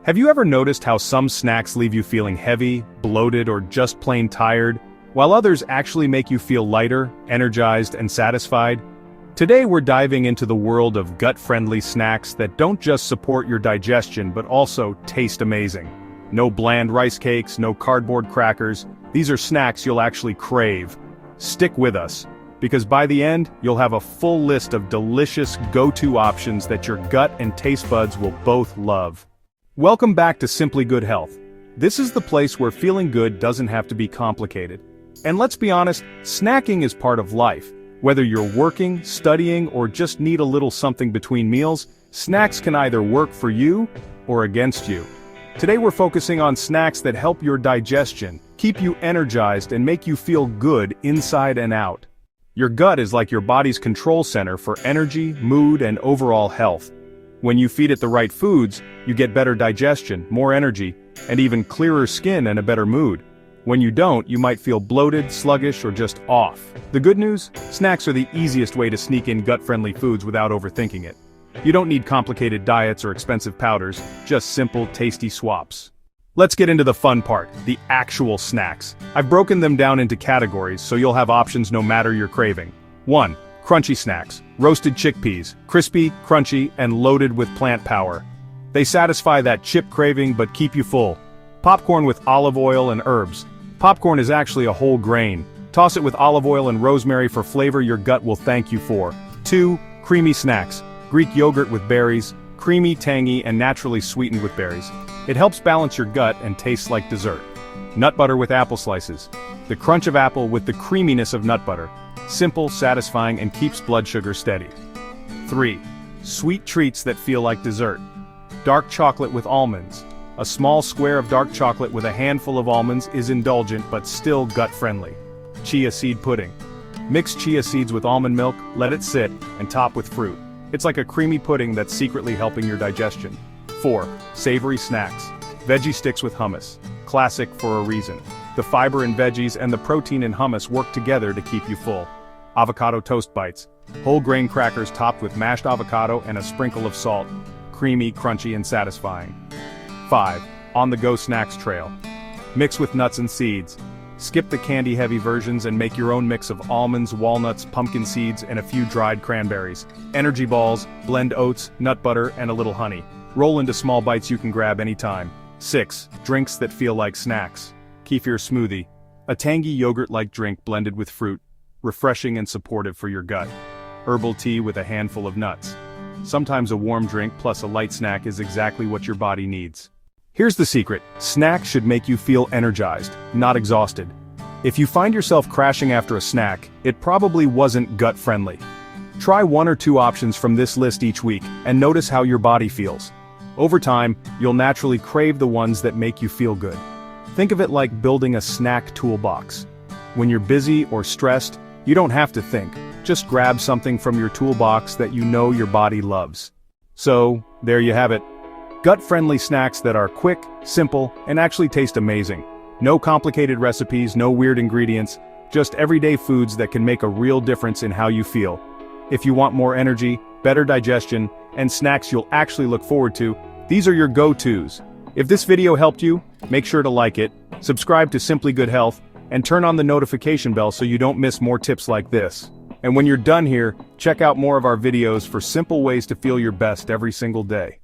Have you ever noticed how some snacks leave you feeling heavy, bloated, or just plain tired, while others actually make you feel lighter, energized, and satisfied? Today we're diving into the world of gut-friendly snacks that don't just support your digestion but also taste amazing. No bland rice cakes, no cardboard crackers, these are snacks you'll actually crave. Stick with us, because by the end, you'll have a full list of delicious go-to options that your gut and taste buds will both love. Welcome back to Simply Good Health. This is the place where feeling good doesn't have to be complicated. And let's be honest, snacking is part of life. Whether you're working, studying, or just need a little something between meals, snacks can either work for you or against you. Today we're focusing on snacks that help your digestion, keep you energized, and make you feel good inside and out. Your gut is like your body's control center for energy, mood, and overall health. When you feed it the right foods, you get better digestion, more energy, and even clearer skin and a better mood. When you don't, you might feel bloated, sluggish, or just off. The good news? Snacks are the easiest way to sneak in gut-friendly foods without overthinking it. You don't need complicated diets or expensive powders, just simple, tasty swaps. Let's get into the fun part, the actual snacks. I've broken them down into categories so you'll have options no matter your craving. 1. Crunchy snacks. Roasted chickpeas, crispy, crunchy, and loaded with plant power. They satisfy that chip craving but keep you full. Popcorn with olive oil and herbs. Popcorn is actually a whole grain. Toss it with olive oil and rosemary for flavor your gut will thank you for. 2. Creamy snacks. Greek yogurt with berries, creamy, tangy, and naturally sweetened with berries. It helps balance your gut and tastes like dessert. Nut butter with apple slices. The crunch of apple with the creaminess of nut butter. Simple, satisfying, and keeps blood sugar steady. 3. Sweet treats that feel like dessert. Dark chocolate with almonds. A small square of dark chocolate with a handful of almonds is indulgent but still gut-friendly. Chia seed pudding. Mix chia seeds with almond milk, let it sit, and top with fruit. It's like a creamy pudding that's secretly helping your digestion. 4. Savory snacks. Veggie sticks with hummus. Classic for a reason. The fiber in veggies and the protein in hummus work together to keep you full. Avocado toast bites. Whole grain crackers topped with mashed avocado and a sprinkle of salt. Creamy, crunchy, and satisfying. 5. On-the-go snacks trail. Mix with nuts and seeds. Skip the candy-heavy versions and make your own mix of almonds, walnuts, pumpkin seeds, and a few dried cranberries. Energy balls, blend oats, nut butter, and a little honey. Roll into small bites you can grab anytime. 6. Drinks that feel like snacks. Kefir smoothie. A tangy yogurt-like drink blended with fruit. Refreshing and supportive for your gut. Herbal tea with a handful of nuts. Sometimes a warm drink plus a light snack is exactly what your body needs. Here's the secret. Snacks should make you feel energized, not exhausted. If you find yourself crashing after a snack, it probably wasn't gut-friendly. Try 1 or 2 options from this list each week, and notice how your body feels. Over time, you'll naturally crave the ones that make you feel good. Think of it like building a snack toolbox. When you're busy or stressed, you don't have to think. Just grab something from your toolbox that you know your body loves. So, there you have it. Gut-friendly snacks that are quick, simple, and actually taste amazing. No complicated recipes, no weird ingredients, just everyday foods that can make a real difference in how you feel. If you want more energy, better digestion, and snacks you'll actually look forward to, these are your go-tos. If this video helped you, make sure to like it, subscribe to Simply Good Health, and turn on the notification bell so you don't miss more tips like this. And when you're done here, check out more of our videos for simple ways to feel your best every single day.